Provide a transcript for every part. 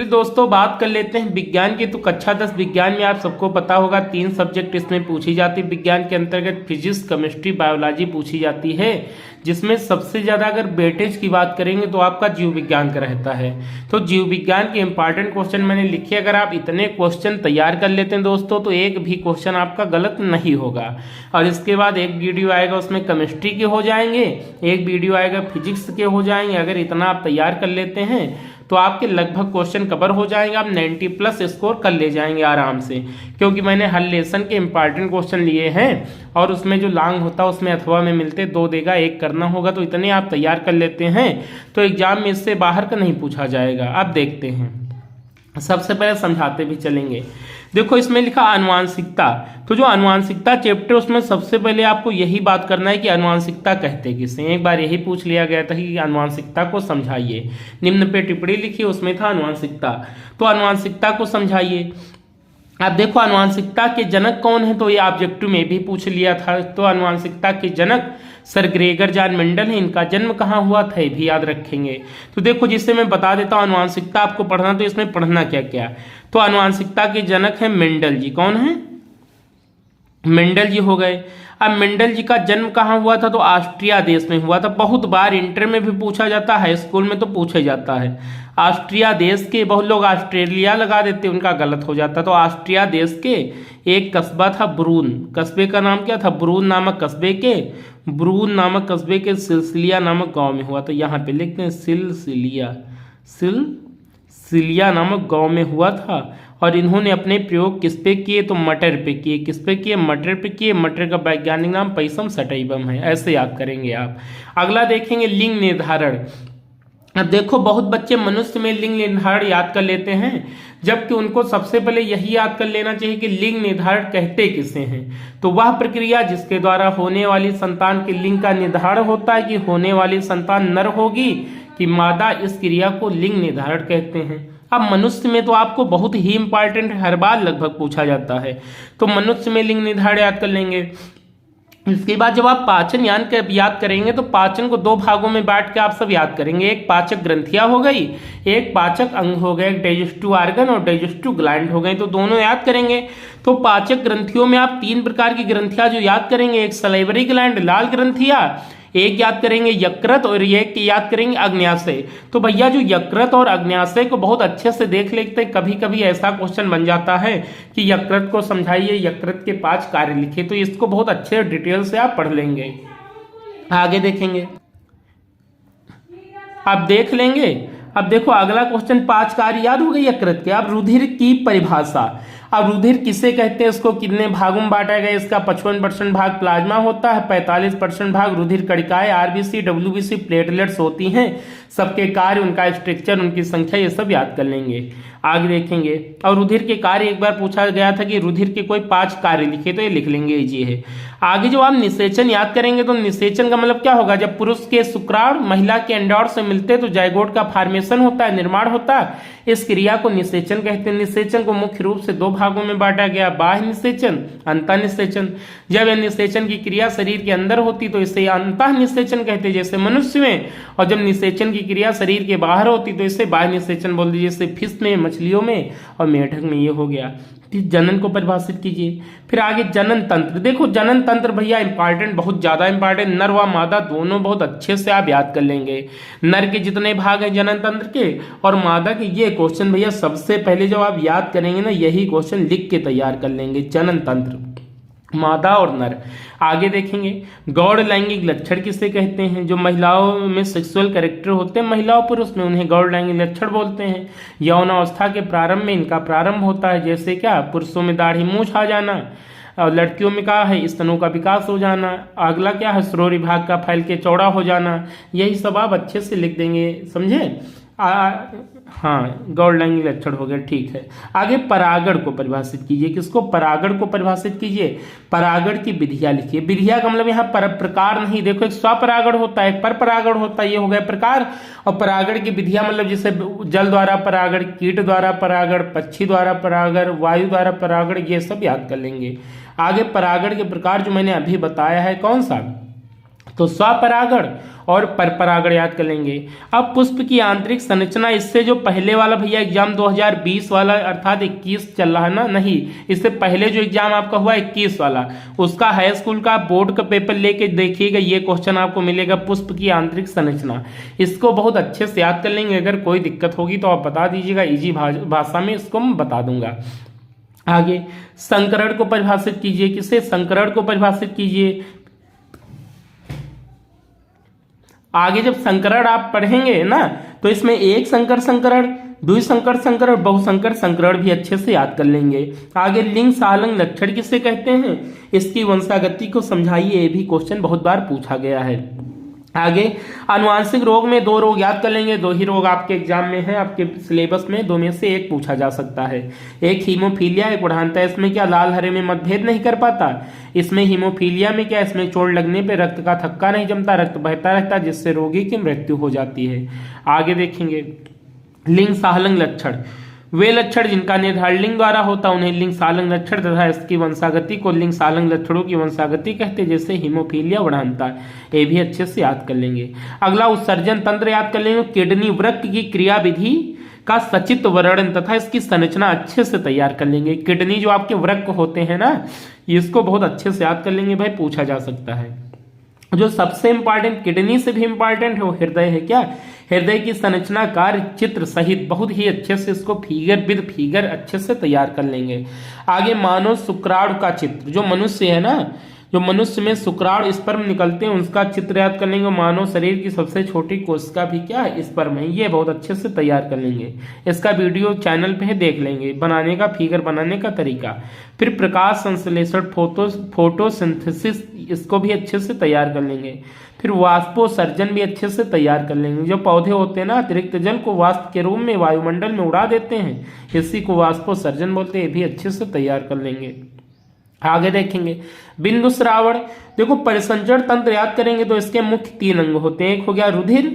दोस्तों बात कर लेते हैं विज्ञान की। तो कक्षा 10 विज्ञान में आप सबको पता होगा 3 सब्जेक्ट इसमें पूछी जाती है। विज्ञान के अंतर्गत फिजिक्स, केमिस्ट्री, बायोलॉजी पूछी जाती है, जिसमें सबसे ज़्यादा अगर वेटेज की बात करेंगे तो आपका जीव विज्ञान का रहता है। तो जीव विज्ञान के इंपॉर्टेंट क्वेश्चन मैंने लिखे, अगर आप इतने क्वेश्चन तैयार कर लेते हैं दोस्तों तो एक भी क्वेश्चन आपका गलत नहीं होगा। और इसके बाद एक वीडियो आएगा उसमें केमिस्ट्री के हो जाएंगे, एक वीडियो आएगा फिजिक्स के हो जाएंगे। अगर इतना आप तैयार कर लेते हैं तो आपके लगभग क्वेश्चन कवर हो जाएंगे, आप 90+ स्कोर कर ले जाएंगे आराम से, क्योंकि मैंने हर लेसन के इंपॉर्टेंट क्वेश्चन लिए हैं और उसमें जो लॉन्ग होता है उसमें अथवा में मिलते 2 देगा 1 करना होगा। तो इतने आप तैयार कर लेते हैं तो एग्जाम में इससे बाहर का नहीं पूछा जाएगा। अब देखते हैं, सबसे पहले समझाते भी चलेंगे। देखो इसमें लिखा आनुवांशिकता, तो जो आनुवांशिकता चैप्टर उसमें सबसे पहले आपको यही बात करना है कि आनुवांशिकता कहते किसे। एक बार यही पूछ लिया गया था कि आनुवांशिकता को समझाइए, निम्न पे टिप्पणी लिखी उसमें था आनुवांशिकता, तो आनुवांशिकता को समझाइए। अब देखो आनुवांशिकता के जनक कौन है, तो ये ऑब्जेक्टिव में भी पूछ लिया था। तो आनुवांशिकता के जनक सर ग्रेगर जॉन मेंडल है। इनका जन्म कहाँ हुआ था ये भी याद रखेंगे। तो देखो जिससे मैं बता देता हूँ आनुवांशिकता आपको पढ़ना, तो इसमें पढ़ना क्या क्या। तो आनुवांशिकता के जनक है मेंडल जी। कौन है? मेंडल जी हो गए। अब मेंडल जी का जन्म कहाँ हुआ था, तो ऑस्ट्रिया देश में हुआ था। बहुत बार इंटर में भी पूछा जाता है, स्कूल में तो पूछा जाता है। ऑस्ट्रिया देश के, बहुत लोग ऑस्ट्रेलिया लगा देते, उनका गलत हो जाता। तो ऑस्ट्रिया देश के एक कस्बा था ब्रून, कस्बे का नाम क्या था? ब्रून नामक कस्बे के, ब्रून नामक कस्बे के सिलसिलिया नामक गांव में हुआ। तो यहाँ पे लिखते हैं सिलसिलिया, सिलिया नामक गांव में हुआ था। और इन्होंने अपने प्रयोग किस पे किए, तो मटर पे किए। किस पे किए? मटर पे किए। मटर का वैज्ञानिक नाम पैसम सटैबम है, ऐसे याद करेंगे आप। अगला देखेंगे लिंग निर्धारण। अब देखो बहुत बच्चे मनुष्य में लिंग निर्धारण याद कर लेते हैं, जबकि उनको सबसे पहले यही याद कर लेना चाहिए कि लिंग निर्धारण कहते किसे हैं। तो वह प्रक्रिया जिसके द्वारा होने वाली संतान के लिंग का निर्धारण होता है कि होने वाली संतान नर होगी कि मादा, इस क्रिया को लिंग निर्धारण कहते हैं। अब मनुष्य में तो आपको बहुत ही इंपॉर्टेंट, हर बार लगभग पूछा जाता है, तो मनुष्य में लिंग निर्धारण याद कर लेंगे। इसके बाद जब आप पाचन याद करेंगे तो पाचन को 2 भागों में बांट के आप सब याद करेंगे। एक पाचक ग्रंथियां हो गई, एक पाचक अंग हो गए, एक डाइजेस्टिव ऑर्गन और डाइजेस्टिव ग्लैंड हो गए, तो दोनों याद करेंगे। तो पाचक ग्रंथियों में आप 3 प्रकार की ग्रंथियां जो याद करेंगे, एक सलाइवरी ग्लैंड लाल ग्रंथियां, एक याद करेंगे यकृत और एक याद करेंगे अग्न्याशय। तो भैया जो यकृत और अग्न्याशय को बहुत अच्छे से देख लेते हैं, कभी कभी ऐसा क्वेश्चन बन जाता है कि यकृत को समझाइए, यकृत के 5 कार्य लिखे, तो इसको बहुत अच्छे डिटेल से आप पढ़ लेंगे। आगे देखेंगे, आप देख लेंगे। अब देखो अगला क्वेश्चन 5 कार्य याद हो गए यकृत के। अब रुधिर की परिभाषा, अब रुधिर किसे कहते हैं, इसको कितने भागों में बांटा गया? इसका 55% भाग प्लाज्मा होता है, 45% भाग रुधिर कणिकाएं आरबीसी, डब्ल्यूबीसी, प्लेटलेट्स होती हैं। सबके कार्य, उनका स्ट्रक्चर, उनकी संख्या, ये सब याद कर लेंगे। आगे देखेंगे, और रुधिर के कार्य एक बार पूछा गया था कि रुधिर के कोई 5 कार्य लिखे, तो ये लिख लेंगे, ये है। आगे जो आप निषेचन याद करेंगे, तो निषेचन का मतलब क्या होगा? जब पुरुष के शुक्राणु महिला के अंडाणु से मिलते हैं तो जाइगोट का फॉर्मेशन होता है, निर्माण होता है, इस क्रिया को निषेचन कहते हैं। निषेचन को मुख्य रूप से 2 भागों में बांटा गया, बाह्य निषेचन, अंतः निषेचन। जब यह निषेचन की क्रिया शरीर के अंदर होती तो इसे अंतः निषेचन कहते हैं, जैसे मनुष्य में, और जब निषेचन की क्रिया शरीर के बाहर होती तो इसे बाह्य निषेचन बोल दीजिए, जैसे फिश में, मछलियों में और मेढक में। ये हो गया। फिर जनन को परिभाषित कीजिए। फिर आगे जनन तंत्र। देखो जनन तंत्र भैया इंपॉर्टेंट, बहुत ज्यादा इंपॉर्टेंट, नर व मादा दोनों बहुत अच्छे से आप याद कर लेंगे। नर के जितने भाग हैं जनन तंत्र के और मादा के, ये क्वेश्चन भैया सबसे पहले जब आप याद करेंगे ना, यही क्वेश्चन लिख के तैयार कर लेंगे, जनन तंत्र, मादा और नर। आगे देखेंगे गौड़ लैंगिक लक्षण किसे कहते हैं? जो महिलाओं में सेक्सुअल कैरेक्टर होते हैं, महिलाओं पुरुष में, उन्हें गौड़ लैंगिक लक्षण बोलते हैं। यौनावस्था के प्रारंभ में इनका प्रारंभ होता है, जैसे क्या? पुरुषों में दाढ़ी मूंछ आ जाना, और लड़कियों में क्या है? स्तनों का विकास हो जाना। अगला क्या है? श्रोण विभाग का फैल के चौड़ा हो जाना। यही सब आप अच्छे से लिख देंगे, समझे? हाँ, गौड़ लैंगिक लक्षण हो गया, ठीक है। आगे परागण को परिभाषित कीजिए। किसको? परागण को परिभाषित कीजिए। परागण की विधियां लिखिए। विधियां का मतलब यहाँ पर प्रकार नहीं, देखो एक स्वपरागण होता है, एक पर परागण होता है, ये हो गया प्रकार। और परागण की विधियां मतलब जैसे जल द्वारा परागण, कीट द्वारा परागण, पक्षी द्वारा परागण, वायु द्वारा परागण, ये सब याद कर लेंगे। आगे परागण के प्रकार जो मैंने अभी बताया है, कौन सा? तो स्वपरागण और परपरागण याद कर लेंगे। अब पुष्प की आंतरिक संरचना, इससे जो पहले वाला भैया एग्जाम 2020 वाला अर्थात 21 चल रहा है ना, नहीं इससे पहले जो एग्जाम आपका हुआ 21 वाला, उसका हाई स्कूल का बोर्ड का पेपर लेके देखिएगा, ये क्वेश्चन आपको मिलेगा पुष्प की आंतरिक संरचना। इसको बहुत अच्छे से याद कर लेंगे। अगर कोई दिक्कत होगी तो आप बता दीजिएगा, इजी भाषा में इसको मैं बता दूंगा। आगे संकरण को परिभाषित कीजिए। किसे? संकरण को परिभाषित कीजिए। आगे जब संकरण आप पढ़ेंगे ना तो इसमें एक संकर संकरण, द्विसंकर संकरण, बहुसंकर संकरण भी अच्छे से याद कर लेंगे। आगे लिंग सालंग लक्षण किसे कहते हैं, इसकी वंशागति को समझाइए, ये भी क्वेश्चन बहुत बार पूछा गया है। आगे आनुवांशिक रोग में 2 रोग याद कर लेंगे। 2 ही रोग आपके एग्जाम में है, आपके सिलेबस में 2 में से एक पूछा जा सकता है। एक हीमोफीलिया, एक बढ़ानता। इसमें क्या लाल हरे में मतभेद नहीं कर पाता? इसमें हीमोफीलिया में क्या, इसमें चोट लगने पे रक्त का थक्का नहीं जमता, रक्त बहता रहता, जिससे रोगी की मृत्यु हो जाती है। आगे देखेंगे लिंग सालंग लक्षण, वे लक्षण जिनका निर्धारण लिंग द्वारा होता उन्हें लिंग सालंग लक्षण तथा इसकी वंशागति को लिंग सालंग लक्षणों की वंशागति कहते हैं, जैसे हीमोफीलिया, बढ़ानता। ये भी अच्छे से याद कर लेंगे। अगला उत्सर्जन तंत्र याद कर लेंगे। किडनी वृक्क की क्रियाविधि का सचित्र वर्णन तथा इसकी संरचना अच्छे से तैयार कर लेंगे। किडनी जो आपके वृक्क होते हैं ना, इसको बहुत अच्छे से याद कर लेंगे भाई, पूछा जा सकता है। जो सबसे इंपॉर्टेंट किडनी से भी इंपॉर्टेंट है वो हृदय है। क्या? हृदय की संरचना कार्य चित्र सहित बहुत ही अच्छे से इसको फिगर विद फिगर अच्छे से तैयार कर लेंगे। आगे मानव शुक्राणु का चित्र, जो मनुष्य है ना, जो मनुष्य में शुक्राणु स्पर्म निकलते हैं उसका चित्र याद कर लेंगे। मानव शरीर की सबसे छोटी कोशिका भी क्या है? स्पर्म है। ये बहुत अच्छे से तैयार कर लेंगे। इसका वीडियो चैनल पे है, देख लेंगे बनाने का, फिगर बनाने का तरीका। फिर प्रकाश संश्लेषण, फोटोसिंथेसिस, इसको भी अच्छे से तैयार कर लेंगे। फिर वाष्पोत्सर्जन भी अच्छे से तैयार कर लेंगे। जो पौधे होते हैं ना, अतिरिक्त जल को वाष्प के रूप में वायुमंडल में उड़ा देते हैं, इसी को वाष्पोत्सर्जन बोलते हैं। ये भी अच्छे से तैयार कर लेंगे। आगे देखेंगे बिंदु श्रावण। देखो परिसंचरण तंत्र याद करेंगे तो इसके मुख्य 3 अंग होते हैं। एक हो गया रुधिर,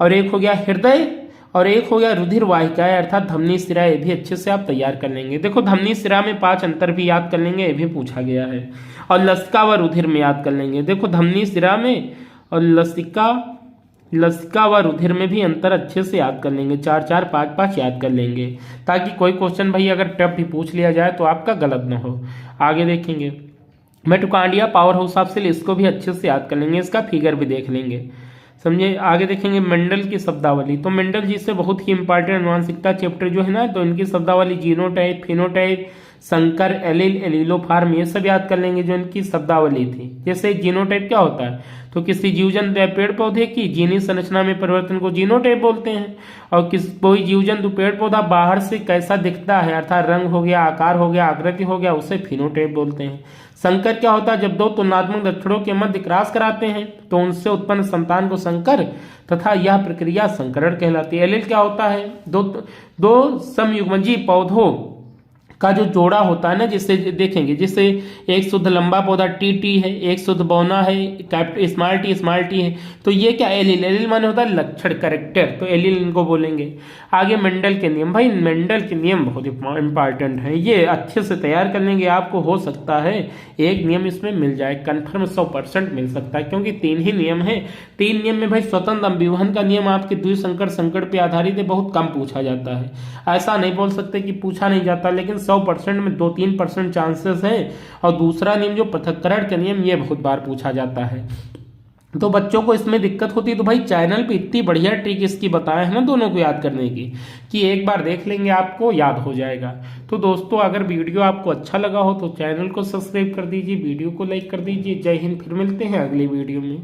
और एक हो गया हृदय, और एक हो गया रुधिर वाहिकाएं अर्थात धमनी शिरा। ये भी अच्छे से आप तैयार कर लेंगे। देखो धमनी शिरा में 5 अंतर भी याद कर लेंगे, ये भी पूछा गया है। और लसिका व रुधिर में याद कर लेंगे। देखो धमनी शिरा में और लसिका व रुधिर में भी अंतर अच्छे से याद कर लेंगे। 4 4 5 5 याद कर लेंगे, ताकि कोई क्वेश्चन भाई अगर टफ भी पूछ लिया जाए तो आपका गलत ना हो। आगे देखेंगे mitochondria power house of cell, इसको भी अच्छे से याद कर लेंगे, इसका फिगर भी देख लेंगे, समझे। आगे देखेंगे मेंडल की शब्दावली। तो मेंडल जी से बहुत ही इंपॉर्टेंट अनुवांशिकता चैप्टर जो है ना, तो इनकी शब्दावली जीनोटाइप, फिनोटाइप, संकर, एलील, एलीलोफार्म, ये सब याद कर लेंगे जो इनकी शब्दावली थी। जैसे जीनोटाइप क्या होता है, तो किसी जीवजंतु या पेड़ पौधे की जीनी संरचना में परिवर्तन को जीनोटाइप बोलते हैं। और कोई जीवजंतु पेड़ पौधा बाहर से कैसा दिखता है, अर्थात रंग हो गया, आकार हो गया, आकृति हो गया, उसे फिनोटाइप बोलते हैं। संकर क्या होता है, जब 2 तुलनात्मक लक्षणों के मध्य क्रॉस कराते हैं तो उनसे उत्पन्न संतान को संकर तथा यह प्रक्रिया संकरण कहलाती है। एलील क्या होता है, दो समयुग्मजी पौधों का जो जोड़ा होता है ना, जिससे देखेंगे, जिससे एक शुद्ध लंबा पौधा टी है, एक शुद्ध बौना है, स्मॉल टी है, तो ये क्या एलील, एलील माने होता है लक्षण, कैरेक्टर, तो एलील इनको बोलेंगे। आगे मेंडल के नियम, भाई मेंडल के नियम बहुत इंपॉर्टेंट है, ये अच्छे से तैयार कर लेंगे। आपको हो सकता है एक नियम इसमें मिल जाए, कन्फर्म 100% मिल सकता है, क्योंकि 3 ही नियम है। 3 नियम में भाई स्वतंत्र अभिवहन का नियम आपके द्विसंकर संकट पे आधारित है, बहुत कम पूछा जाता है। ऐसा नहीं बोल सकते कि पूछा नहीं जाता, लेकिन 100% में 2-3% चांसेस हैं। और दूसरा नियम जो पृथक्करण का नियम, ये बहुत बार पूछा जाता है। तो बच्चों को इसमें दिक्कत होती है तो भाई चैनल पे इतनी बढ़िया ट्रिक इसकी बताए हैं ना दोनों को याद करने की, कि एक बार देख लेंगे आपको याद हो जाएगा। तो दोस्तों अगर वीडियो आपको अच्छा लगा हो तो चैनल को सब्सक्राइब कर दीजिए, वीडियो को लाइक कर दीजिए। जय हिंद, फिर मिलते हैं अगली वीडियो में।